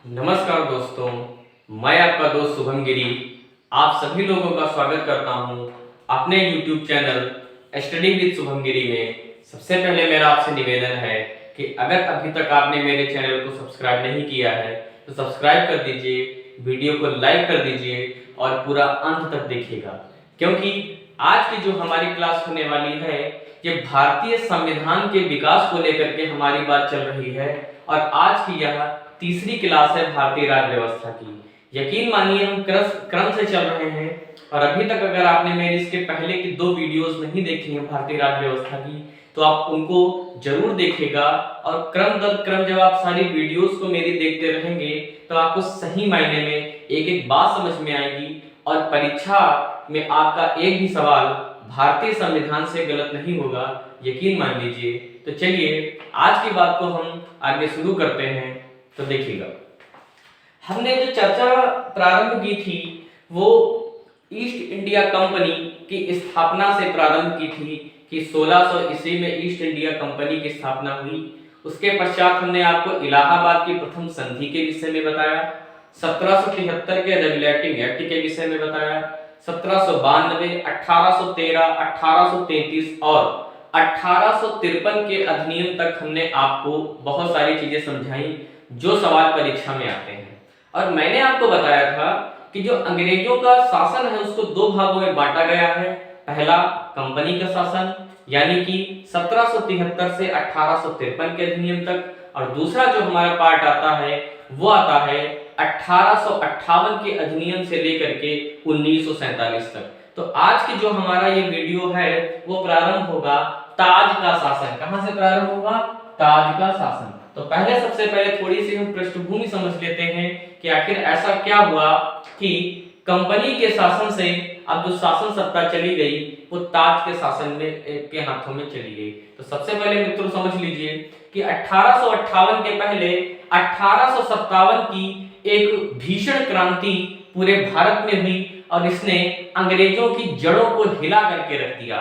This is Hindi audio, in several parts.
नमस्कार दोस्तों, मैं आपका दोस्त शुभम गिरी आप सभी लोगों का स्वागत करता हूं अपने YouTube channel study with Shubham Giri में। सबसे पहले मेरा आपसे निवेदन है कि अगर अभी तक आपने मेरे चैनल को सब्सक्राइब नहीं किया है तो सब्सक्राइब कर दीजिए, वीडियो को लाइक कर दीजिए और पूरा अंत तक देखिएगा, क्योंकि आज की जो हमारी क्लास होने वाली है ये भारतीय संविधान के विकास को लेकर के हमारी बात चल रही है और आज की यह तीसरी क्लास है भारतीय राज्य व्यवस्था की। यकीन मानिए हम क्रम से चल रहे हैं और अभी तक अगर आपने मेरी इसके पहले की 2 वीडियोस नहीं देखी हैं भारतीय राज्य व्यवस्था की तो आप उनको जरूर देखिएगा और क्रम दर क्रम जब आप सारी वीडियोस को मेरी देखते रहेंगे तो आपको सही मायने में एक एक बात समझ में आएगी और परीक्षा में आपका एक भी सवाल भारतीय संविधान से गलत नहीं होगा, यकीन मान लीजिए। तो चलिए आज की बात को हम आगे शुरू करते हैं। तो देखिएगा, हमने जो चर्चा प्रारंभ की थी वो ईस्ट इंडिया कंपनी की स्थापना से प्रारंभ की थी कि 1600 ईस्वी में ईस्ट इंडिया कंपनी की स्थापना हुई। उसके पश्चात हमने आपको इलाहाबाद की प्रथम संधि के विषय में बताया, 1773 के रेगुलेटिंग एक्ट के विषय में बताया, 1792, 1813, 1833 और 1853 के अधिनियम तक हमने आपको बहुत सारी चीजें समझाई जो सवाल परीक्षा में आते हैं। और मैंने आपको बताया था कि जो अंग्रेजों का शासन है उसको 2 भागों में बांटा गया है। पहला कंपनी का शासन यानी कि 1773 से 1853 के अधिनियम तक, और दूसरा जो हमारा पार्ट आता है वो आता है 1858 के अधिनियम से लेकर के 1947 तक। तो आज की जो हमारा ये वीडियो है वो प्रारंभ होगा ताज का शासन। कहां से प्रारंभ होगा? ताज का शासन। तो पहले सबसे पहले थोड़ी सी हम पृष्ठभूमि समझ लेते हैं कि आखिर ऐसा क्या हुआ कि कंपनी के शासन से अब जो शासन सत्ता चली गई वो ताज के शासन में के हाथों में चली गई। तो सबसे पहले मित्रों समझ लीजिए कि 1858 के पहले 1857 की एक भीषण क्रांति पूरे भारत में हुई और इसने अंग्रेजों की जड़ों को हिला करके रख दिया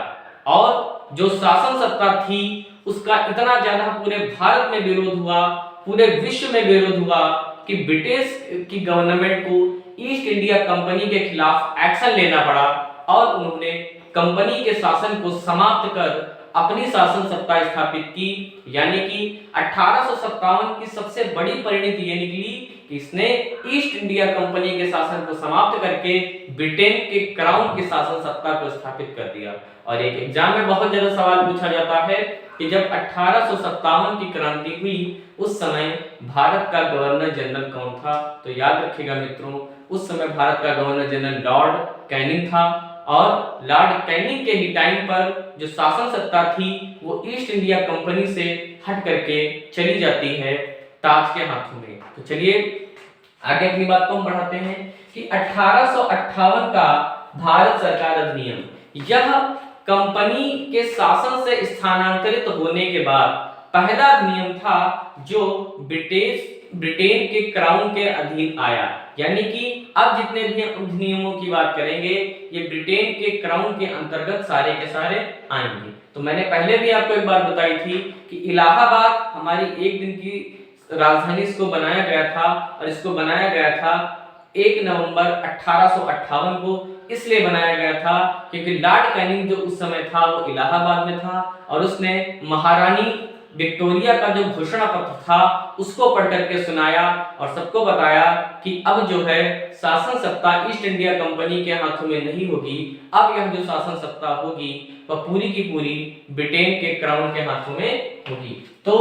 और जो शासन सत्ता थी उसका इतना ज्यादा पूरे भारत में विरोध हुआ, पूरे विश्व में विरोध हुआ कि ब्रिटिश की गवर्नमेंट को ईस्ट इंडिया कंपनी के खिलाफ एक्शन लेना पड़ा और उन्होंने कंपनी के शासन को समाप्त कर अपनी शासन सत्ता स्थापित की। यानी कि 1857 की सबसे बड़ी परिणति ये निकली कि इसने ईस्ट इंडिया कंपनी के शासन को समाप्त करके ब्रिटेन के क्राउन की शासन सत्ता को स्थापित कर दिया। और एक एग्जाम में बहुत ज्यादा सवाल पूछा जाता है कि जब 1857 की क्रांति हुई उस समय भारत का गवर्नर जनरल कौन था? तो याद रखिएगा मित्रों, उस समय भारत का गवर्नर जनरल लॉर्ड कैनिंग था और लॉर्ड कैनिंग के ही टाइम पर जो शासन सत्ता थी वो ईस्ट इंडिया कंपनी से हट करके चली जाती है ताज के हाथों में। तो चलिए आगे अपनी बात को हम बढ़ाते हैं कि 1858 का भारत सरकार अधिनियम, यह कंपनी के शासन से स्थानांतरित होने के बाद पहला अधिनियम था जो ब्रिटेन के क्राउन के अधीन आया। यानी कि अब जितने भी अधिनियमों की बात करेंगे ये ब्रिटेन के क्राउन के अंतर्गत सारे के सारे आएंगे। तो मैंने पहले भी आपको एक बात बताई थी कि इलाहाबाद हमारी एक दिन की राजधानी इसको बनाया गया था और इसको बनाया गया था 1 नवंबर 1858 को। इसलिए बनाया गया था क्योंकि लॉर्ड कैनिंग जो उस समय था वो इलाहाबाद में था और उसने महारानी विक्टोरिया का जो घोषणा पत्र था उसको पढ़ करके सुनाया और सबको बताया कि अब जो है शासन सत्ता ईस्ट इंडिया कंपनी के हाथों में नहीं होगी, अब यह जो शासन सत्ता होगी वह पूरी की पूरी ब्रिटेन के क्राउन के हाथों में होगी। तो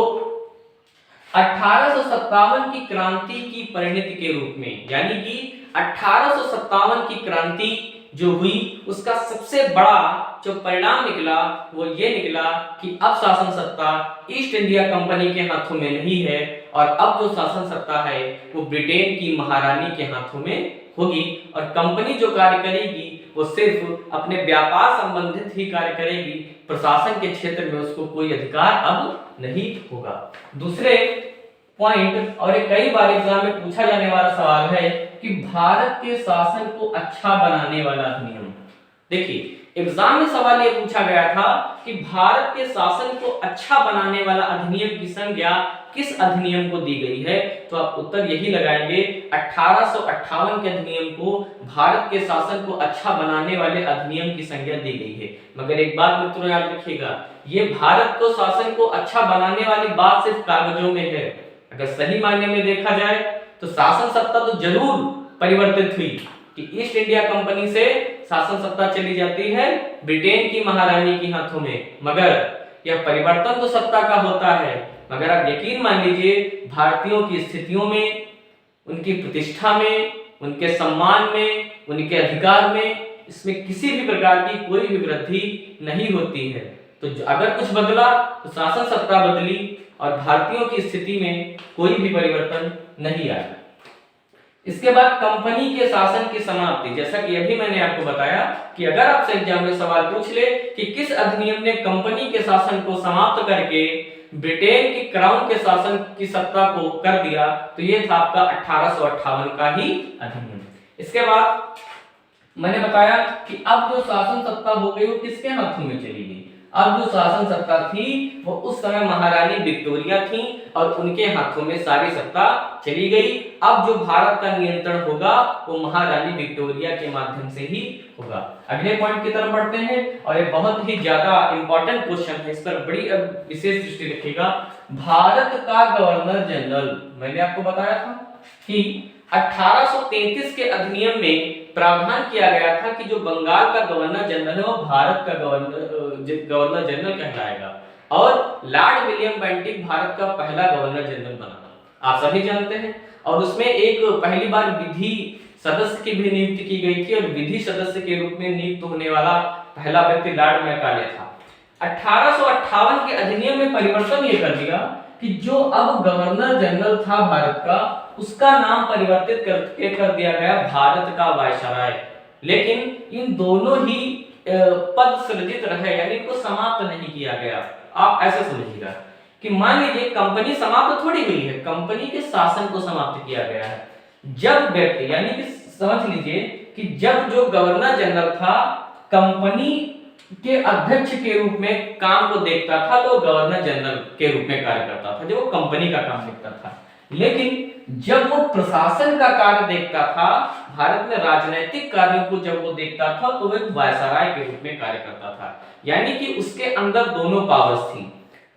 1857 की क्रांति की परिणति के रूप में, यानी कि 1857 की क्रांति जो हुई उसका सबसे बड़ा जो परिणाम निकला वो ये निकला कि अब शासन सत्ता ईस्ट इंडिया कंपनी के हाथों में नहीं है और अब जो शासन सत्ता है वो ब्रिटेन की महारानी के हाथों में होगी और कंपनी जो कार्य करेगी वो सिर्फ अपने व्यापार संबंधित ही कार्य करेगी, प्रशासन के क्षेत्र में उसको कोई अधिकार अब नहीं होगा। दूसरे पॉइंट, और एक कई बार एग्जाम में पूछा जाने वाला सवाल है कि भारत के शासन को अच्छा बनाने वाला अधिनियम। देखिए एग्जाम में सवाल ये पूछा गया था कि भारत के शासन को अच्छा बनाने वाला अधिनियम की संज्ञा किस अधिनियम को दी गई है, तो आप उत्तर यही लगाएंगे 1858 के अधिनियम को भारत के शासन को अच्छा बनाने वाले अधिनियम की संज्ञा दी गई है। मगर एक बात मित्रों याद रखिएगा, ये भारत को शासन को अच्छा बनाने वाली बात सिर्फ कागजों में है। अगर सही मायने में देखा जाए तो शासन सत्ता तो जरूर परिवर्तित हुई कि ईस्ट इंडिया कंपनी से शासन सत्ता चली जाती है ब्रिटेन की महारानी के हाथों में, मगर यह परिवर्तन तो सत्ता का होता है, मगर आप यकीन मान लीजिए भारतीयों की स्थितियों में, उनकी प्रतिष्ठा में, उनके सम्मान में, उनके अधिकार में, इसमें किसी भी प्रकार की कोई भी वृद्धि नहीं होती है। तो अगर कुछ बदला तो शासन सत्ता बदली और भारतीयों की स्थिति में कोई भी परिवर्तन नहीं आया। इसके बाद कंपनी के शासन की समाप्ति, जैसा कि अभी मैंने आपको बताया कि अगर आपसे एग्जाम में सवाल पूछ ले कि किस अधिनियम ने कंपनी के शासन को समाप्त करके ब्रिटेन की क्राउन के शासन की सत्ता को कर दिया, तो ये था आपका 1858 का ही अधिनियम। इसके बाद मैंने बताया कि अब जो शासन सत्ता हो गई वो किसके हाथों में चली गई। अब जो शासन सत्ता थी वो उस समय महारानी विक्टोरिया थी और उनके हाथों में सारी सत्ता चली गई। अब जो भारत का नियंत्रण होगा वो महारानी विक्टोरिया के माध्यम से ही होगा। अगले पॉइंट की तरफ बढ़ते हैं और ये बहुत ही ज्यादा इंपॉर्टेंट क्वेश्चन है, इस पर बड़ी विशेष दृष्टि रखिएगा। भारत का गवर्नर जनरल, मैंने आपको बताया था कि 1833 के अधिनियम में प्रावधान किया गया था कि जो बंगाल का गवर्नर जनरल है वो भारत का गवर्नर जनरल कहलाएगा और लॉर्ड विलियम बेंटिक भारत का पहला गवर्नर जनरल बना, आप सभी जानते हैं। और उसमें एक पहली बार विधि सदस्य की भी नियुक्ति की गई थी और विधि सदस्य के रूप में नियुक्त होने वाला पहला व्यक्ति लॉर्ड मैकाले था। 1858 के अधिनियम में परिवर्तन ये कर दिया कि जो अब गवर्नर जनरल था भारत का, उसका नाम परिवर्तित करके कर दिया गया भारत का वायसराय। लेकिन इन दोनों ही पद सृजित रहे, यानी इनको समाप्त नहीं किया गया। आप ऐसे समझिएगा कि मान लीजिए कंपनी समाप्त थोड़ी हुई है, कंपनी के शासन को समाप्त किया गया है। जब व्यक्ति, यानी कि समझ लीजिए कि जब जो गवर्नर जनरल था कंपनी के अध्यक्ष के रूप में काम को देखता था तो गवर्नर जनरल के रूप में कार्य करता था, जो वो कंपनी का काम देखता था। लेकिन जब वो प्रशासन का कार्य देखता था, भारत में राजनीतिक कार्यों को जब वो देखता था तो वो एक वायसराय के रूप में कार्य करता था। यानी कि उसके अंदर दोनों पावर्स थी,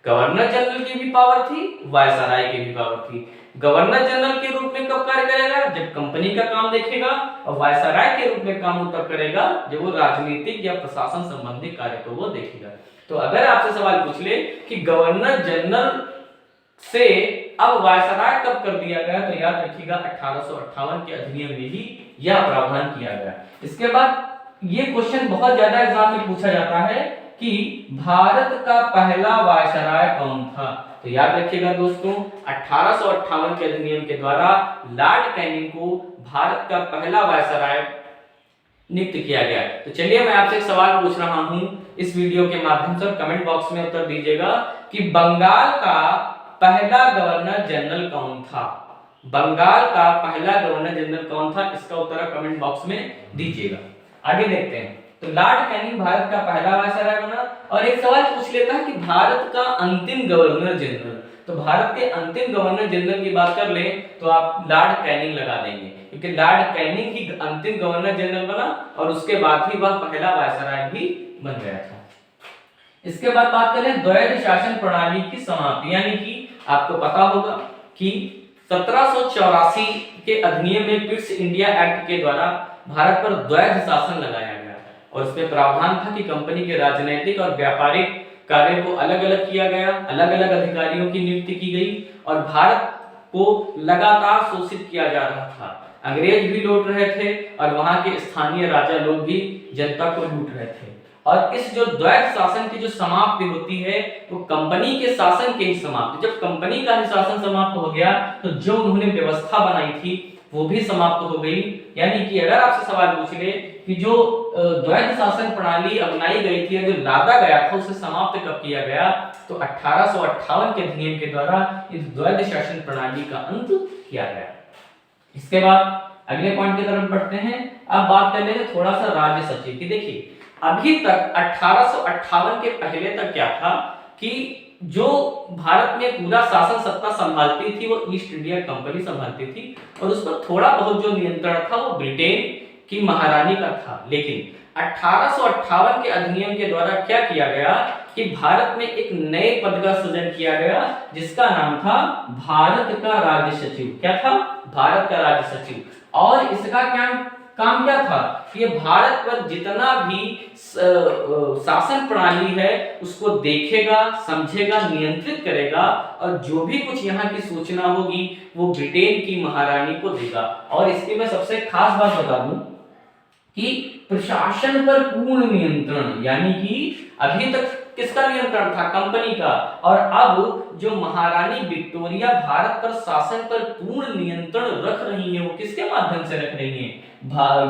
गवर्नर जनरल की भी पावर थी, वायसराय की भी पावर थी। गवर्नर जनरल के रूप में कब कार्य करेगा, जब कंपनी का काम देखेगा, और वायसराय के रूप में काम तब करेगा जब वो राजनीतिक या प्रशासन संबंधी कार्य को वो देखेगा। तो अगर आपसे सवाल पूछ ले कि गवर्नर जनरल से अब वायसराय कब कर दिया गया, तो याद रखिएगा 1858 के अधिनियम में ही यह प्रावधान किया गया। इसके बाद ये क्वेश्चन बहुत ज्यादा एग्जाम में पूछा जाता है कि भारत का पहला वायसराय कौन था। तो याद रखिएगा दोस्तों, 1858 के अधिनियम के द्वारा लॉर्ड कैनिंग को भारत का पहला वायसराय नियुक्त किया गया। तो चलिए मैं आपसे एक सवाल पूछ रहा हूं इस वीडियो के माध्यम से, और कमेंट बॉक्स में उत्तर दीजिएगा कि बंगाल का पहला गवर्नर जनरल कौन था। बंगाल का पहला गवर्नर जनरल कौन था, इसका उत्तर कमेंट बॉक्स में दीजिएगा। आगे देखते हैं। तो लॉर्ड कैनिंग भारत का पहला वायसराय बना। और एक सवाल पूछ लेता है कि भारत का अंतिम गवर्नर जनरल, तो भारत के अंतिम गवर्नर जनरल की बात कर लें तो आप लॉर्ड कैनिंग लगा देंगे, क्योंकि लॉर्ड कैनिंग ही अंतिम गवर्नर जनरल बना और उसके बाद ही वह पहला वायसराय भी बन गया था। इसके बाद बात करें द्वैध शासन प्रणाली की समाप्ति, यानी कि आपको पता होगा कि 1784 के अधिनियम में पिट्स इंडिया एक्ट के द्वारा भारत पर द्वैध शासन लगाया गया और इसमें प्रावधान था कि कंपनी के राजनीतिक और व्यापारिक कार्यों को अलग अलग किया गया, अलग अलग अधिकारियों की नियुक्ति की गई और भारत को लगातार शोषित किया जा रहा था। अंग्रेज भी लूट रहे थे और वहां के स्थानीय राजा लोग भी जनता को लूट रहे थे। और इस जो द्वैध शासन की जो समाप्ति होती है वो कंपनी के शासन के ही समाप्ति, जब कंपनी का ही शासन समाप्त हो गया तो जो उन्होंने व्यवस्था बनाई थी वो भी समाप्त हो गई। यानी कि अगर आपसे सवाल पूछ ले कि जो द्वैध शासन प्रणाली अपनाई गई थी, जो लादा गया था, उसे समाप्त कब किया गया, तो 1858 के अधिनियम के द्वारा इस द्वैध शासन प्रणाली का अंत किया गया। इसके बाद अगले पॉइंट की तरफ बढ़ते हैं। अब बात कर लेते थोड़ा सा राज्य सचिव की। देखिए अभी तक 1858 के पहले तक क्या था कि जो भारत में पूरा शासन सत्ता संभालती थी वो ईस्ट इंडिया कंपनी संभालती थी, और उस पर थोड़ा बहुत जो नियंत्रण था वो ब्रिटेन की महारानी का था। लेकिन 1858 के अधिनियम के द्वारा क्या किया गया कि भारत में एक नए पद का सृजन किया गया, जिसका नाम था भारत का राज्य सचिव। क्या था? भारत का राज्य सचिव। और इसका क्या काम क्या था? ये भारत पर जितना भी शासन प्रणाली है उसको देखेगा, समझेगा, नियंत्रित करेगा, और जो भी कुछ यहाँ की सूचना होगी वो ब्रिटेन की महारानी को देगा। और इसकी मैं सबसे खास बात बता दूं कि प्रशासन पर पूर्ण नियंत्रण, यानी कि अभी तक किसका नियंत्रण था? कंपनी का। और अब जो महारानी विक्टोरिया भारत पर शासन पर पूर्ण नियंत्रण रख रही है वो किसके माध्यम से रख रही है?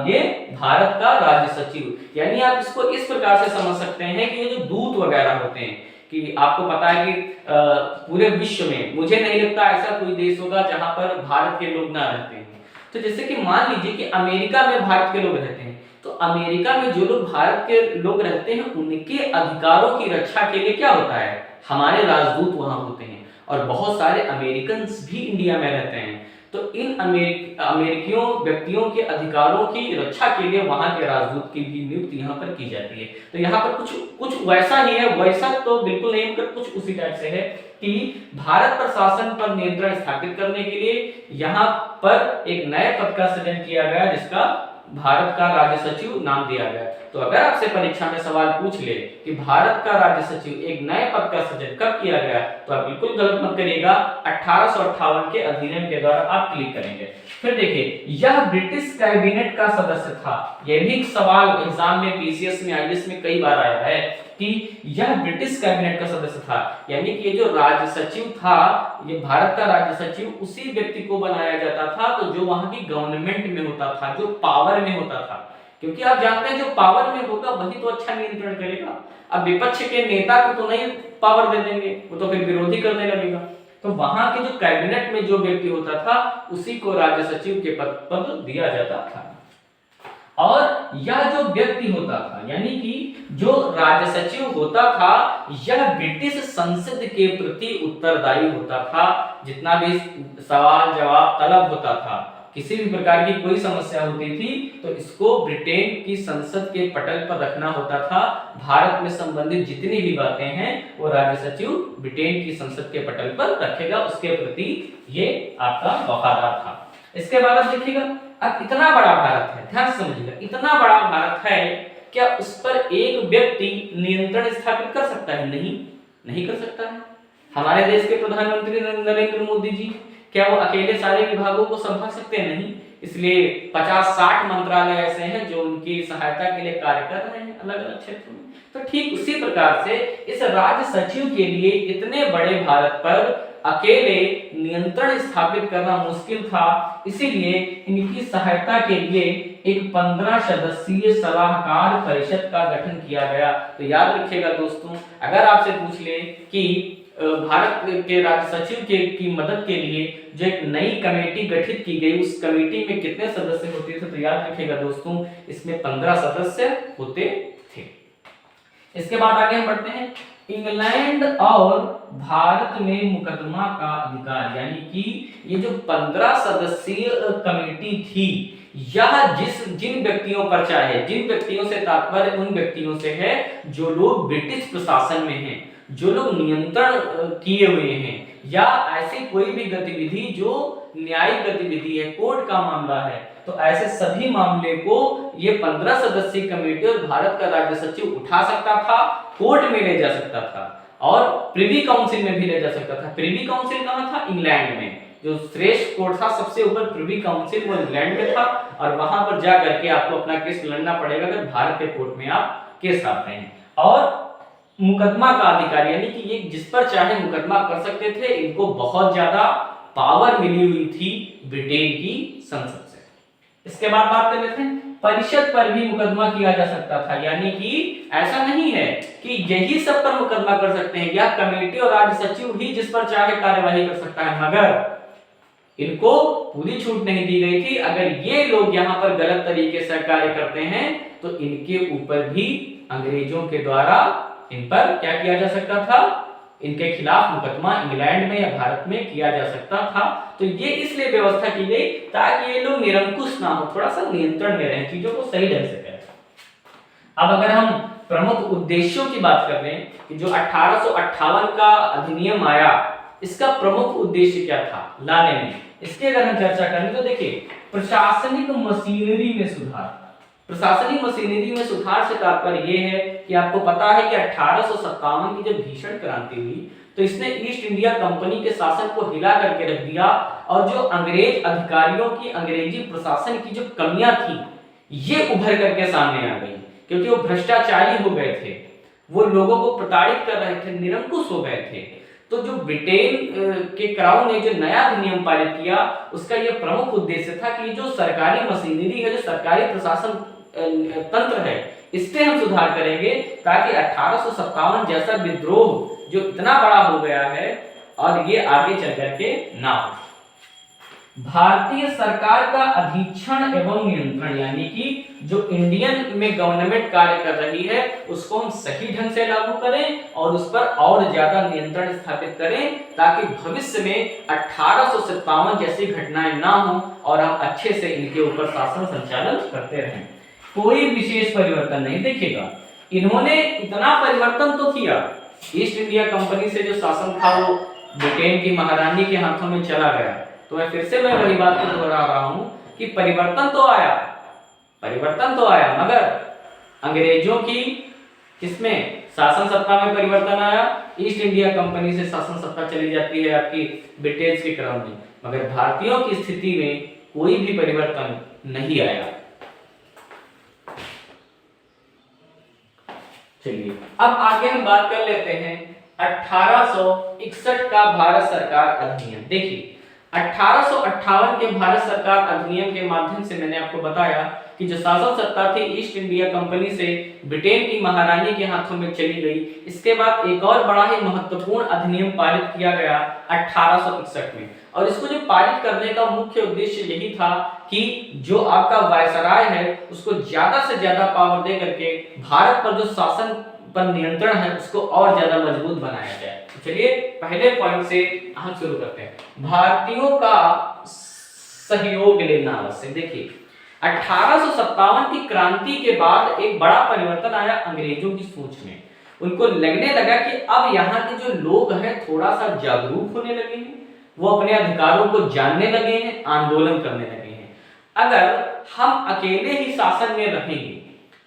ये भारत का राज्य सचिव। यानी आप इसको इस प्रकार से समझ सकते हैं कि ये जो दूत वगैरह होते हैं, कि आपको पता है कि पूरे विश्व में मुझे नहीं लगता ऐसा कोई देश होगा जहां पर भारत के लोग ना रहते हैं। तो जैसे कि मान लीजिए कि अमेरिका में भारत के लोग रहते हैं, तो अमेरिका में जो लोग भारत के लोग रहते हैं उनके अधिकारों की रक्षा के लिए क्या होता है? हमारे राजदूत वहां होते हैं, और बहुत सारे अमेरिकन भी इंडिया में रहते हैं। तो इन अमेरिकियों व्यक्तियों के अधिकारों की रक्षा के लिए वहां के राजदूत की भी नियुक्ति यहाँ पर की जाती है। तो यहाँ पर कुछ वैसा ही है, वैसा तो बिल्कुल नहीं, मगर कुछ उसी टाइप से है कि भारत पर शासन पर नियंत्रण स्थापित करने के लिए यहाँ पर एक नए पद का सृजन किया गया, जिसका भारत का राज्य सचिव नाम दिया गया। तो अगर आपसे परीक्षा में सवाल पूछ ले कि भारत का राज्य सचिव एक नए पद का सृजन कब किया गया, तो आप बिल्कुल गलत मत करिएगा, 1858 के अधिनियम के द्वारा आप क्लिक करेंगे। फिर देखिए, यह ब्रिटिश कैबिनेट का सदस्य था। यह भी सवाल एग्जाम में, पीसीएस में, आईएएस में कई बार आया है कि यह ब्रिटिश कैबिनेट का सदस्य था। यानी कि ये जो राज्य सचिव था, ये भारत का राज्य सचिव उसी व्यक्ति को बनाया जाता था तो जो वहां की गवर्नमेंट में होता था, जो पावर में होता था। क्योंकि आप जानते हैं जो पावर में होगा वही तो अच्छा नियंत्रण करेगा। अब विपक्ष के नेता को तो नहीं पावर दे देंगे, वो तो फिर विरोधी करने लगेगा। तो वहां के जो कैबिनेट में जो व्यक्ति होता था उसी को राज्य सचिव के पद दिया जाता था। और यह जो व्यक्ति होता था, यानी कि जो राज्य सचिव होता था, यह ब्रिटिश संसद के प्रति उत्तरदायी होता था। जितना भी सवाल जवाब तलब होता था, किसी भी प्रकार की कोई समस्या होती थी, तो इसको ब्रिटेन की संसद के पटल पर रखना होता था। भारत में संबंधित जितनी भी बातें हैं वो राज्य सचिव ब्रिटेन की संसद के पटल पर रखेगा, उसके प्रति ये आपका वफादार था। इसके बाद आप देखिएगा, अब इतना बड़ा भारत है, ध्यान से समझिएगा, इतना बड़ा भारत है, क्या उस पर एक व्यक्ति नियंत्रण स्थापित कर सकता है? नहीं कर सकता है। हमारे देश के प्रधानमंत्री नरेंद्र मोदी जी, क्या वो अकेले सारे विभागों को संभाल सकते हैं? नहीं। इसलिए 50-60 मंत्रालय ऐसे हैं जो उनकी सहायता के लिए कार्य कर रहे हैं अलग अलग क्षेत्रों में। तो ठीक उसी प्रकार से इस राज्य सचिव के लिए इतने बड़े भारत पर अकेले नियंत्रण स्थापित करना मुश्किल था, इसीलिए इनकी सहायता के लिए एक 15 सदस्यीय सलाहकार परिषद का गठन किया गया। तो याद रखिएगा दोस्तों, अगर आपसे पूछ ले कि भारत के राज्य सचिव की मदद के लिए जो एक नई कमेटी गठित की गई, उस कमेटी में कितने सदस्य होते थे, तो याद रखिएगा दोस्तों, इसमें 15 सदस्य होते थे। इसके बाद आगे हम बढ़ते हैं, इंग्लैंड और भारत में मुकदमा का अधिकार। यानी कि ये जो 15 सदस्यीय कमेटी थी, यह जिन व्यक्तियों पर चाहे, जिन व्यक्तियों से तात्पर्य उन व्यक्तियों से है जो लोग ब्रिटिश प्रशासन में हैं, जो लोग नियंत्रण किए हुए हैं, या ऐसी कोई भी गतिविधि जो न्यायिक गतिविधि है, कोर्ट का मामला है, तो ऐसे सभी मामले को ये 15 सदस्यीय कमेटी और भारत का राज्य सचिव उठा सकता था, कोर्ट में ले जा सकता था और प्रिवी काउंसिल में भी ले जा सकता था। प्रिवी काउंसिल कहाँ था? इंग्लैंड में। जो श्रेष्ठ कोर्ट था सबसे ऊपर, प्रिवी काउंसिल, वो इंग्लैंड में था, और वहां पर जा करके आपको अपना केस लड़ना पड़ेगा अगर भारत के कोर्ट में आप केस लाते हैं। और मुकदमा का अधिकार, यानी कि ये जिस पर चाहे मुकदमा कर सकते थे। इनको बहुत ज्यादा पावर मिली हुई थी ब्रिटेन की संसद से। इसके बाद बात कर लेते हैं, परिषद पर भी मुकदमा किया जा सकता था। यानी कि ऐसा नहीं है कि यही सब पर मुकदमा कर सकते हैं, या कमेटी और राज्य सचिव ही जिस पर चाहे कार्यवाही कर सकता है, मगर इनको पूरी छूट नहीं दी गई थी। अगर ये लोग यहाँ पर गलत तरीके से कार्य करते हैं तो इनके ऊपर भी अंग्रेजों के द्वारा इन पर क्या किया जा सकता था? इनके खिलाफ मुकदमा इंग्लैंड में या भारत में किया जा सकता था। तो ये इसलिए व्यवस्था की गई ताकि ये लोग निरंकुश ना हो, थोड़ा सा नियंत्रण में रहें, चीजों को सही ढंग से करें। अब अगर हम प्रमुख उद्देश्यों की बात कर रहे हैं कि जो 1858 का अधिनियम आया, इसका प्रमुख उद्देश्य क्या था लाने में, इसकी अगर हम चर्चा करें तो देखिए, प्रशासनिक मशीनरी में सुधार। प्रशासनिक मशीनरी में सुधार से तात्पर्य ये है कि आपको पता है कि 1857 की जब भीषण क्रांति हुई तो इसने ईस्ट इंडिया कंपनी के शासन को हिला करके रख दिया, और जो अंग्रेज अधिकारियों की, अंग्रेजी प्रशासन की जो कमियां थी ये उभर करके सामने आ गई, क्योंकि वो भ्रष्टाचारी हो गए थे, वो लोगों को प्रताड़ित कर रहे थे, निरंकुश हो गए थे। तो जो ब्रिटेन के क्राउन ने जो नया अधिनियम पारित किया, उसका यह प्रमुख उद्देश्य था कि जो सरकारी मशीनरी है, जो सरकारी प्रशासन तंत्र है, इस पे हम सुधार करेंगे ताकि 1857 जैसा विद्रोह जो इतना बड़ा हो गया है और ये आगे चल करके ना हो। भारतीय सरकार का अधीक्षण एवं नियंत्रण, यानी कि जो इंडियन में गवर्नमेंट कार्य कर रही है उसको हम सही ढंग से लागू करें और उस पर और ज्यादा नियंत्रण स्थापित करें, ताकि भविष्य में 1857 जैसी घटनाएं ना हो और हम अच्छे से इनके ऊपर शासन संचालन करते रहें। कोई विशेष परिवर्तन नहीं देखिएगा, इन्होंने इतना परिवर्तन तो किया, ईस्ट इंडिया कंपनी से जो शासन था वो ब्रिटेन की महारानी के हाथों में चला गया। तो मैं फिर से वही बात को दोहरा रहा हूं कि परिवर्तन तो आया, मगर अंग्रेजों की किसमें शासन सत्ता में परिवर्तन आया, ईस्ट इंडिया कंपनी से शासन सत्ता चली जाती है आपकी ब्रिटिश के क्रम में, मगर भारतीयों की स्थिति में कोई भी परिवर्तन नहीं आया। चलिए अब आगे हम बात कर लेते हैं 1861 का भारत सरकार अधिनियम। देखिए 1858 के भारत सरकार अधिनियम के माध्यम से मैंने आपको बताया कि जो शासन सत्ता थी ईस्ट इंडिया कंपनी से ब्रिटेन की महारानी के हाथों में चली गई। इसके बाद एक और बड़ा ही महत्वपूर्ण अधिनियम पारित किया गया 1861 में, और इसको जो पारित करने का मुख्य उद्देश्य यही था कि जो आपका वायसराय है उसको ज्यादा से ज्यादा पावर दे करके भारत पर जो शासन पर नियंत्रण है उसको और ज्यादा मजबूत बनाया जाए। चलिए पहले पॉइंट से हम शुरू करते हैं, भारतीयों का सहयोग लेना आवश्यक। देखिए 1857 की क्रांति के बाद एक बड़ा परिवर्तन आया अंग्रेजों की सोच में। उनको लगने लगा कि अब यहाँ के जो लोग हैं थोड़ा सा जागरूक होने लगे हैं, वो अपने अधिकारों को जानने लगे हैं, आंदोलन करने लगे हैं। अगर हम अकेले ही शासन में रहेंगे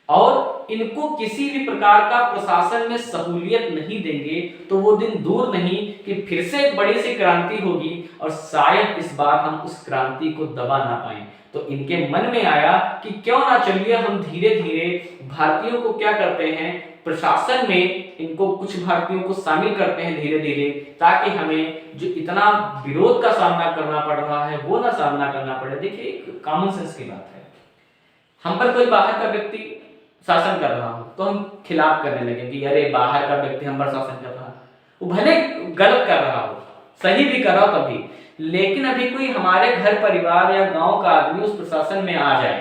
और इनको किसी भी प्रकार का प्रशासन में सहूलियत नहीं देंगे तो वो दिन दूर नहीं कि फिर से एक बड़ी सी क्रांति होगी और शायद इस बार हम उस क्रांति को दबा ना पाएं। तो इनके मन में आया कि क्यों ना चलिए हम धीरे धीरे भारतीयों को क्या करते हैं, प्रशासन में इनको कुछ भारतीयों को शामिल करते हैं धीरे धीरे, ताकि हमें जो इतना विरोध का सामना करना पड़ रहा है वो ना सामना करना पड़े। देखिए एक कॉमन सेंस की बात है, हम पर कोई बाहर का व्यक्ति शासन कर रहा हो तो हम खिलाफ करने लगे कि अरे बाहर का व्यक्ति हम पर शासन कर रहा है, वो भले गलत कर रहा हो, सही भी कर रहा हो तभी, लेकिन अभी कोई हमारे घर परिवार या गांव का आदमी उस प्रशासन में आ जाए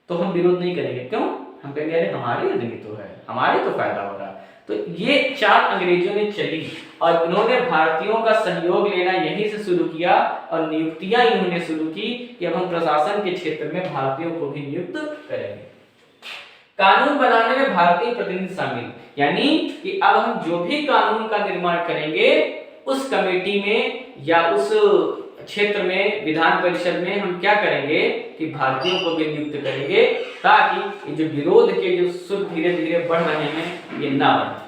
तो हम विरोध नहीं करेंगे। क्यों? हम कहेंगे अरे हमारे आदमी तो है, हमारे तो फायदा हो रहा है। तो ये चाल अंग्रेजों ने चली और इन्होंने भारतीयों का सहयोग लेना यहीं से शुरू किया और नियुक्तियां इन्होंने शुरू की कि अब हम प्रशासन के क्षेत्र में भारतीयों को भी नियुक्त करेंगे। कानून बनाने में भारतीय प्रतिनिधि शामिल, यानी कि अब हम जो भी कानून का निर्माण करेंगे उस कमेटी में या उस क्षेत्र में विधान परिषद में हम क्या करेंगे कि भारतीयों को भी नियुक्त करेंगे, ताकि ये जो विरोध के जो सुर धीरे धीरे बढ़ रहे हैं ये ना बढ़े।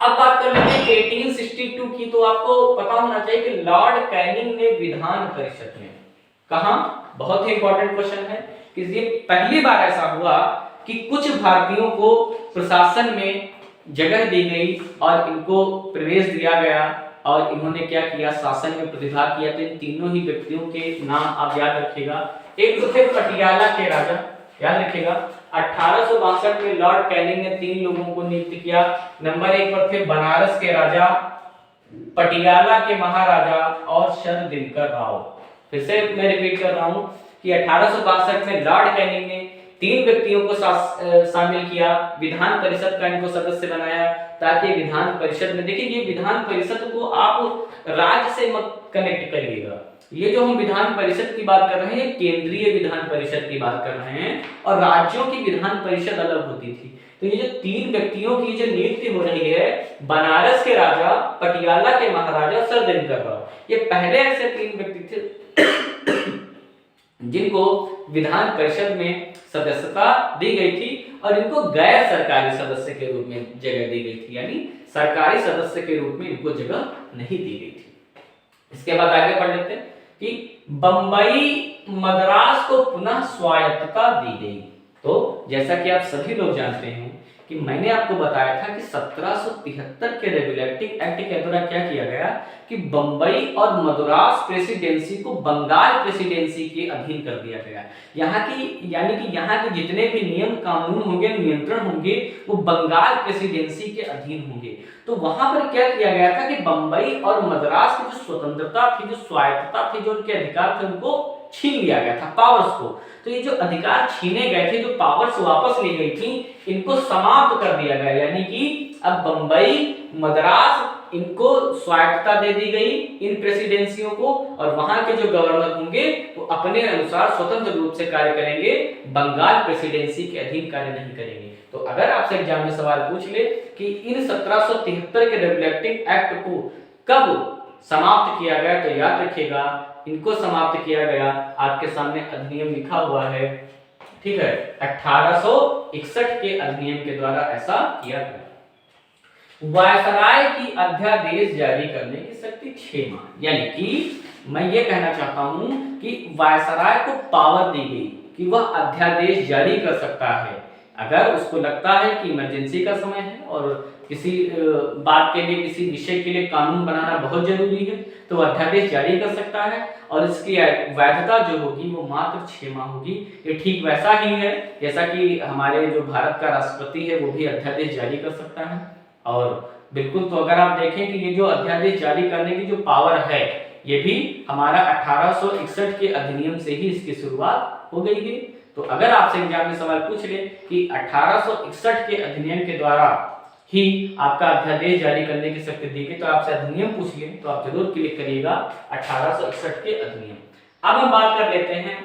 अब बात कर लेते हैं 1862 की। तो आपको पता होना चाहिए कि लॉर्ड कैनिंग ने विधान परिषद में कहा, बहुत ही इंपॉर्टेंट क्वेश्चन है कि ये पहली बार ऐसा हुआ कि कुछ भारतीयों को प्रशासन में जगह दी गई और इनको प्रवेश दिया गया और इन्होंने क्या किया, शासन में प्रतिभाग किया। तो इन तीनों ही व्यक्तियों के नाम आप याद रखिएगा। एक तो थे पटियाला के राजा, याद रखिएगा 1862 में लॉर्ड कैनिंग ने 3 लोगों को नियुक्त किया। नंबर 1 पर थे बनारस के राजा, पटियाला के महाराजा और शर दिनकर राव। फिर से मैं रिपीट कर रहा हूं कि 1862 में लॉर्ड कैनिंग ने तीन व्यक्तियों को शामिल किया, विधान परिषद का इनको सदस्य बनाया, ताकि विधान परिषद में, देखिए ये विधान परिषद को आप राज्य से मत कनेक्ट करिएगा, ये जो हम विधान परिषद की बात कर रहे हैं केंद्रीय विधान परिषद की बात कर रहे हैं, और राज्यों की विधान परिषद अलग होती थी। तो ये जो तीन व्यक्तियों की जो नियुक्ति हो रही है, बनारस के राजा, पटियाला के महाराजा, सर दिनकर राव, ये पहले ऐसे तीन व्यक्ति थे जिनको विधान परिषद में सदस्यता दी गई थी, और इनको गैर सरकारी सदस्य के रूप में जगह दी गई थी, यानी सरकारी सदस्य के रूप में इनको जगह नहीं दी गई थी। इसके बाद आगे पढ़ लेते हैं कि बंबई मद्रास को पुनः स्वायत्तता दी गई। तो जैसा कि आप सभी लोग जानते हैं कि मैंने आपको बताया था कि 1773 के रेगुलेटिंग एक्ट के द्वारा क्या किया गया कि बंबई और मद्रास प्रेसिडेंसी को बंगाल प्रेसिडेंसी के अधीन कर दिया गया। यहाँ की यानी कि यहाँ के जितने भी नियम कानून होंगे, नियंत्रण होंगे, वो बंगाल प्रेसिडेंसी के अधीन होंगे। तो वहां पर क्या किया गया था कि बंबई और मद्रास की जो स्वतंत्रता थी, जो स्वायत्तता थी, जो उनके अधिकार थे, उनको छीन लिया गया था, पावर्स को। तो ये जो अधिकार छीने गए थे, जो पावर्स वापस ली गई थी, इनको समाप्त कर दिया गया, यानी कि अब बंबई मद्रास इनको स्वायत्तता दे दी गई इन प्रेसिडेंसियों को, और वहां के जो गवर्नर होंगे वो अपने अनुसार स्वतंत्र रूप से कार्य करेंगे, बंगाल प्रेसिडेंसी के अधीन कार्य नहीं करेंगे। तो अगर आपसे एग्जाम में सवाल पूछ ले कि इन 1773 के रेगुलेटिंग एक्ट को कब समाप्त किया गया, तो याद रखिएगा इनको समाप्त किया गया, आपके सामने अधिनियम लिखा हुआ है, ठीक है, 1861 के अधिनियम के द्वारा ऐसा किया गया। वायसराय की अध्यादेश जारी करने की शक्ति 6 माह, यानी कि मैं ये कहना चाहता हूं कि वायसराय को पावर दी गई कि वह अध्यादेश जारी कर सकता है, अगर उसको लगता है कि इमरजेंसी का समय है और किसी बात के लिए, किसी विषय के लिए कानून बनाना बहुत जरूरी है, तो अध्यादेश जारी कर सकता है, और इसकी वैधता जो होगी वो मात्र 6 माह होगी। ये ठीक वैसा ही है जैसा कि हमारे जो भारत का राष्ट्रपति है वो भी अध्यादेश जारी कर सकता है। और बिल्कुल, तो अगर आप देखें कि ये जो अध्यादेश जारी करने की जो पावर है, ये भी हमारा 1861 के अधिनियम से ही इसकी शुरुआत हो गई है। तो अगर आपसे एग्जाम में सवाल पूछ ले कि 1861 के अधिनियम के द्वारा ही आपका अध्यादेश जारी करने की शक्ति दी गई, तो आपसे अधिनियम पूछ ले तो आप जरूर क्लिक करिएगा 1861 के अधिनियम। अब हम बात कर लेते हैं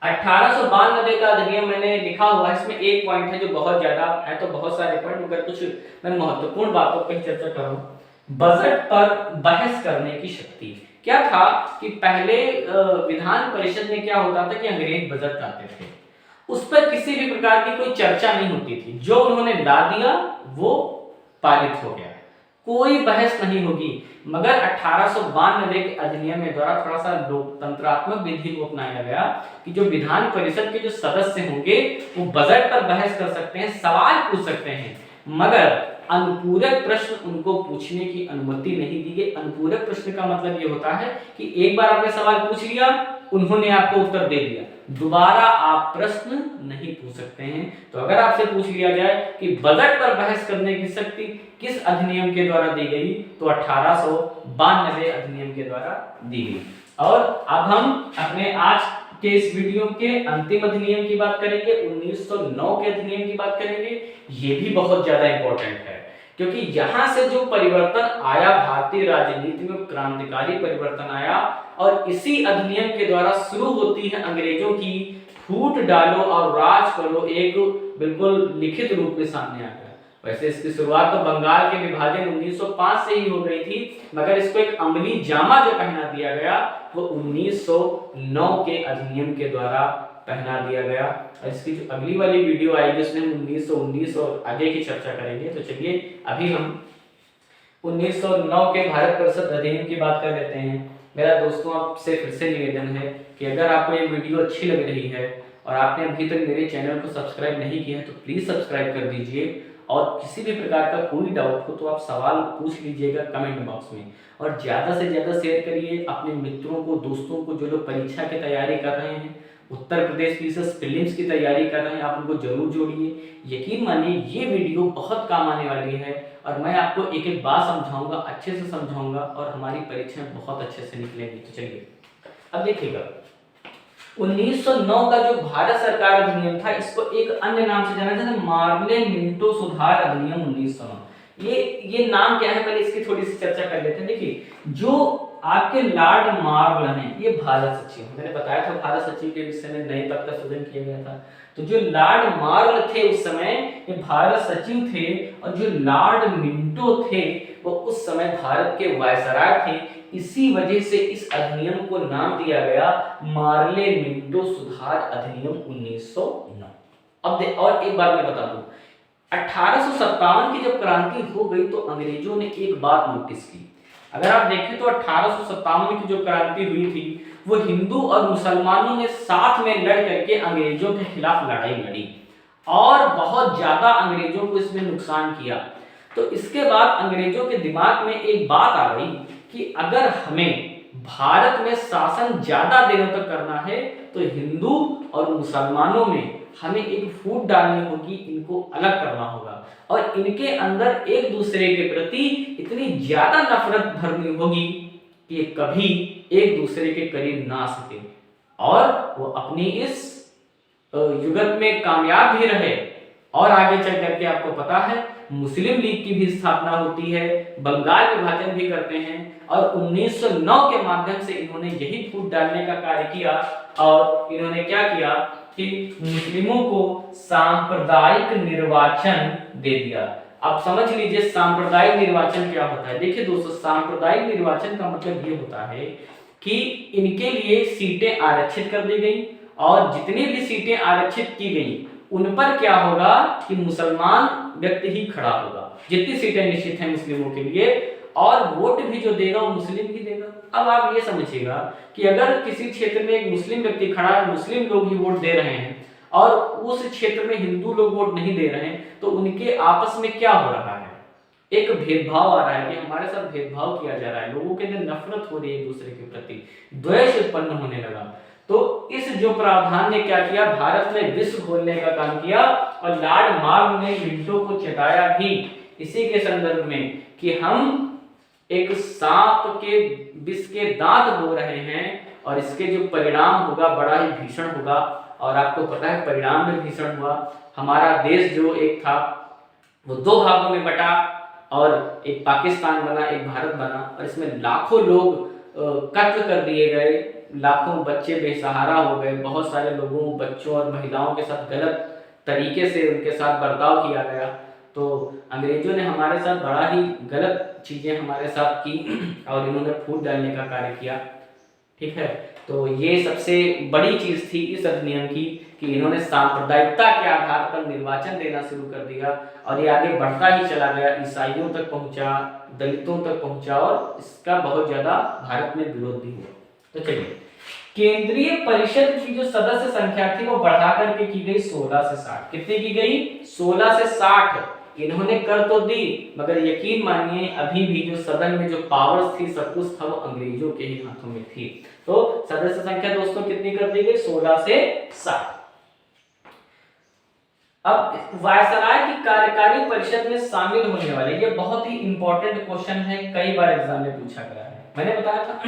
1892 का अधिनियम मैंने लिखा हुआ है, इसमें एक पॉइंट है जो बहुत ज्यादा है, तो बहुत सारे पॉइंट, मगर कुछ मैं महत्वपूर्ण बातों पर चर्चा करूं। बजट पर बहस करने की शक्ति। क्या था कि पहले विधान परिषद में क्या होता था कि अंग्रेज बजट लाते थे, उस पर किसी भी प्रकार की कोई चर्चा नहीं होती थी, जो उन्होंने ला दिया वो पारित हो गया, कोई बहस नहीं होगी। मगर 1892 के अधिनियम में द्वारा थोड़ा सा लोकतंत्रात्मक विधि को अपनाया गया कि जो विधान परिषद के जो सदस्य होंगे वो बजट पर बहस कर सकते हैं, सवाल पूछ सकते हैं, मगर अनुपूरक प्रश्न उनको पूछने की अनुमति नहीं दी गई। अनुपूरक प्रश्न का मतलब ये होता है कि एक बार आपने सवाल पूछ लिया, उन्होंने आपको उत्तर दे दिया, दोबारा आप प्रश्न नहीं पूछ सकते हैं। तो अगर आपसे पूछ लिया जाए कि बजट पर बहस करने की शक्ति किस अधिनियम के द्वारा दी गई, तो 1892 अधिनियम के द्वारा दी गई। और अब हम अपने आज के इस वीडियो के अंतिम अधिनियम की बात करेंगे, 1909 के अधिनियम की बात करेंगे। ये भी बहुत ज्यादा इंपॉर्टेंट है, क्योंकि यहां से जो परिवर्तन आया भारतीय राजनीति में, क्रांतिकारी परिवर्तन आया, और इसी अधिनियम के द्वारा शुरू होती है अंग्रेजों की फूट डालो और राज करो, एक बिल्कुल लिखित रूप में सामने आ गया। वैसे इसकी शुरुआत तो बंगाल के विभाजन 1905 से ही हो गई थी, मगर इसको एक अमली जामा जो पहना दिया गया वो 1909 के अधिनियम के द्वारा पहना दिया गया। और इसकी जो अगली वाली वीडियो आएगी उसमें हम 1919 और आगे की चर्चा करेंगे। तो चलिए अभी हम 1909 के भारत परिषद अधिनियम की बात कर लेते हैं। मेरा दोस्तों आपसे फिर से निवेदन है कि अगर आपको ये वीडियो अच्छी लग रही है और आपने अभी तक मेरे चैनल को सब्सक्राइब नहीं किया है तो प्लीज सब्सक्राइब कर दीजिए, और किसी भी प्रकार का कोई डाउट हो तो आप सवाल पूछ लीजिएगा कमेंट बॉक्स में, और ज़्यादा से ज़्यादा शेयर करिए अपने मित्रों को, दोस्तों को, जो लोग परीक्षा की तैयारी कर रहे हैं, उत्तर प्रदेश पीसीएस प्रीलिम्स की तैयारी कर रहे हैं, आप उनको जरूर जोड़िए। यकीन मानिए ये वीडियो बहुत काम आने वाली है, और मैं आपको एक एक बात समझाऊंगा, अच्छे से समझाऊंगा, और हमारी परीक्षाएं बहुत अच्छे से निकलेंगी। तो चलिए अब देखिएगा 1909 का जो भारत सरकार अधिनियम था, इसको एक अन्य नाम से जाना जाता है, मार्ले मिंटो सुधार अधिनियम 1909। ये नाम क्या है, पहले इसकी थोड़ी सी चर्चा कर लेते हैं। देखिए, जो आपके लॉर्ड मार्ल हैं, ये भारत सचिव, मैंने बताया था भारत सचिव के विषय में नए पद का सृजन किया गया था। तो जो लॉर्ड मार्ल थे उस समय ये भारत सचिव थे, और जो लॉर्ड मिंटो थे वो उस समय भारत के वायसराय थे। इसी वजह से इस अधिनियम को नाम दिया गया मार्ले मिंटो सुधार अधिनियम 1909। अब और एक बात मैं बता दूं, 1857 की जब क्रांति हो गई तो अंग्रेजों ने एक बात नोटिस की। अगर आप देखें तो 1857 की जो क्रांति हुई थी वो हिंदू और मुसलमानों ने साथ में लड़ करके अंग्रेजों के खिलाफ लड़ाई लड़ी और बहुत ज्यादा अंग्रेजों को इसमें नुकसान किया। तो इसके बाद अंग्रेजों के दिमाग में एक बात आ गई कि अगर हमें भारत में शासन ज्यादा दिनों तक करना है तो हिंदू और मुसलमानों में हमें एक फूट डालनी होगी, इनको अलग करना होगा और इनके अंदर एक दूसरे के प्रति इतनी ज्यादा नफरत भरनी होगी कि ये कभी एक दूसरे के करीब ना सके और वो अपनी इस युगत में कामयाब भी रहे। और आगे चल करके आपको पता है मुस्लिम लीग की भी स्थापना होती है, बंगाल विभाजन भी करते हैं और 1909 के माध्यम से इन्होंने यही फूट डालने का कार्य किया। और इन्होंने क्या किया कि मुस्लिमों को सांप्रदायिक निर्वाचन दे दिया। आप समझ लीजिए सांप्रदायिक निर्वाचन क्या होता है। देखिए दोस्तों, सांप्रदायिक निर्वाचन का मतलब ये होता है कि इनके लिए सीटें आरक्षित कर दी गई और जितनी भी सीटें आरक्षित की गई उन पर क्या होगा कि मुसलमान व्यक्ति ही खड़ा होगा, जितनी सीटें निश्चित हैं मुस्लिमों के लिए, और वोट भी जो देगा वो मुस्लिम ही देगा। अब आप ये समझिएगा कि अगर किसी क्षेत्र में एक मुस्लिम व्यक्ति खड़ा है, मुस्लिम लोग ही वोट दे रहे हैं और उस क्षेत्र में हिंदू लोग वोट नहीं दे रहे हैं, तो उनके आपस में क्या हो रहा है, एक भेदभाव आ रहा है कि हमारे साथ भेदभाव किया जा रहा है, लोगों के अंदर नफरत हो रही है एक दूसरे के प्रति, द्वेष उत्पन्न होने लगा। तो इस जो प्रावधान ने क्या किया, भारत में विश्व खोलने का काम किया और लॉर्ड मार्ल ने मिंटो को चेताया भी इसी के संदर्भ में कि हम एक सांप के विष के दांत बो रहे हैं और इसके जो परिणाम होगा बड़ा ही भीषण होगा। और आपको पता है परिणाम भी भीषण हुआ। हमारा देश जो एक था वो दो भागों में बटा और एक पाकिस्तान बना, एक भारत बना और इसमें लाखों लोग कत्ल कर दिए गए, लाखों बच्चे बेसहारा हो गए, बहुत सारे लोगों, बच्चों और महिलाओं के साथ गलत तरीके से उनके साथ बर्ताव किया गया। तो अंग्रेजों ने हमारे साथ बड़ा ही गलत चीजें हमारे साथ की और इन्होंने फूट डालने का कार्य किया। ठीक है, तो ये सबसे बड़ी चीज थी इस अधिनियम की कि इन्होंने सांप्रदायिकता के आधार पर निर्वाचन देना शुरू कर दिया और ये आगे बढ़ता ही चला गया, ईसाइयों तक पहुंचा, दलितों तक पहुंचा और इसका बहुत ज्यादा भारत में विरोध भी हुआ। तो चलिए, केंद्रीय परिषद की जो सदस्य संख्या थी वो बढ़ा करके की गई 16 से 60। कितनी की गई? 16 से 60। इन्होंने कर तो दी मगर यकीन मानिए अभी भी जो सदन में जो पावर्स थी, सब कुछ था, वो अंग्रेजों के ही हाथों में थी। तो सदस्य संख्या दोस्तों कितनी कर दी गई? 16 से 60। अब वायसराय की कार्यकारी परिषद में शामिल होने वाले, ये बहुत ही इंपॉर्टेंट क्वेश्चन है, कई बार एग्जाम में पूछा गया है। मैंने बताया था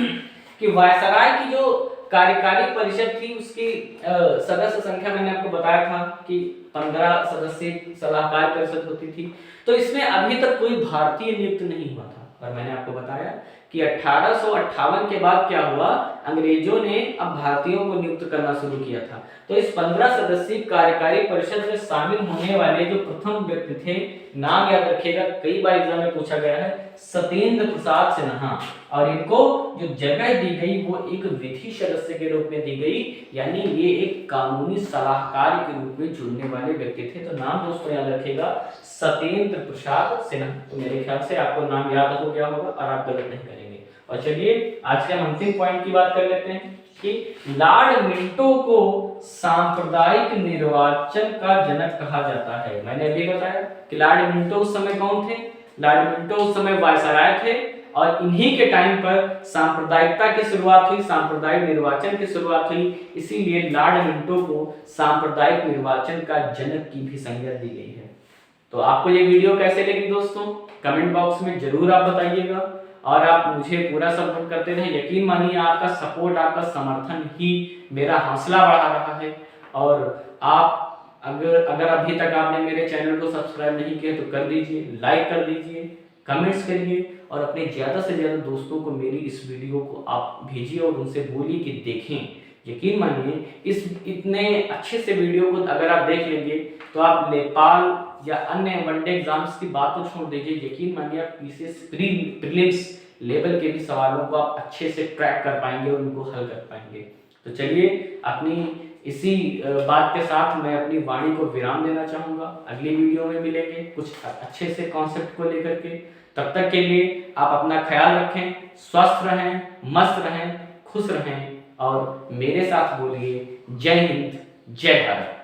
कि वायसराय की जो कार्यकारी परिषद थी उसकी सदस्य संख्या मैंने आपको बताया था कि 15 सदस्य सलाहकार परिषद होती थी। तो इसमें अभी तक कोई भारतीय नियुक्त नहीं हुआ था और मैंने आपको बताया कि 1858 के बाद क्या हुआ, अंग्रेजों ने अब भारतीयों को नियुक्त करना शुरू किया था। तो इस 15 सदस्यीय कार्यकारी परिषद में शामिल होने वाले जो प्रथम व्यक्ति थे, नाम याद रखिएगा, कई बार एग्जाम में पूछा गया है, सत्येंद्र प्रसाद सिन्हा। और इनको जो जगह दी गई वो एक विधि सदस्य के रूप में दी गई, यानी ये एक कानूनी सलाहकार के रूप में जुड़ने वाले व्यक्ति थे। तो नाम दोस्तों याद रखिएगा, सत्येंद्र प्रसाद सिन्हा। तो मेरे ख्याल से आपको नाम याद हो गया होगा और आप गलत नहीं करेंगे। और चलिए आज के हम अंतिम पॉइंट की बात कर लेते हैं कि लॉर्ड मिंटो को सांप्रदायिक निर्वाचन का जनक कहा जाता है। मैंने अभी बताया कि लॉर्ड मिंटो उस समय कौन थे? लॉर्ड मिंटो उस समय वायसराय थे और इन्हीं के टाइम पर सांप्रदायिकता की शुरुआत हुई, सांप्रदायिक निर्वाचन की शुरुआत हुई। इसीलिए लॉर्ड मिंटो को सांप्रदायिक निर्वाचन का जनक की भी संज्ञा दी गई है। तो आपको ये वीडियो कैसे लगी दोस्तों, कमेंट बॉक्स में जरूर आप बताइएगा और आप मुझे पूरा सपोर्ट करते रहें। यकीन मानिए आपका सपोर्ट, आपका समर्थन ही मेरा हौसला बढ़ा रहा है। और आप अगर अभी तक आपने मेरे चैनल को सब्सक्राइब नहीं किया तो कर दीजिए, लाइक कर दीजिए, कमेंट्स करिए और अपने ज़्यादा से ज़्यादा दोस्तों को मेरी इस वीडियो को आप भेजिए और उनसे बोलिए कि देखें। यकीन मानिए इस इतने अच्छे से वीडियो को अगर आप देख लेंगे तो आप नेपाल या अन्य वनडे एग्जाम्स की बात तो छोड़ दीजिए, यकीन मानिए आप पीसीएस प्रीलिम्स लेवल के भी सवालों को आप अच्छे से ट्रैक कर पाएंगे और उनको हल कर पाएंगे। तो चलिए अपनी इसी बात के साथ मैं अपनी वाणी को विराम देना चाहूँगा। अगली वीडियो में मिलेंगे कुछ अच्छे से कॉन्सेप्ट को लेकर के। तब तक के लिए आप अपना ख्याल रखें, स्वस्थ रहें, मस्त रहें, खुश रहें और मेरे साथ बोलिए जय हिंद, जय भारत।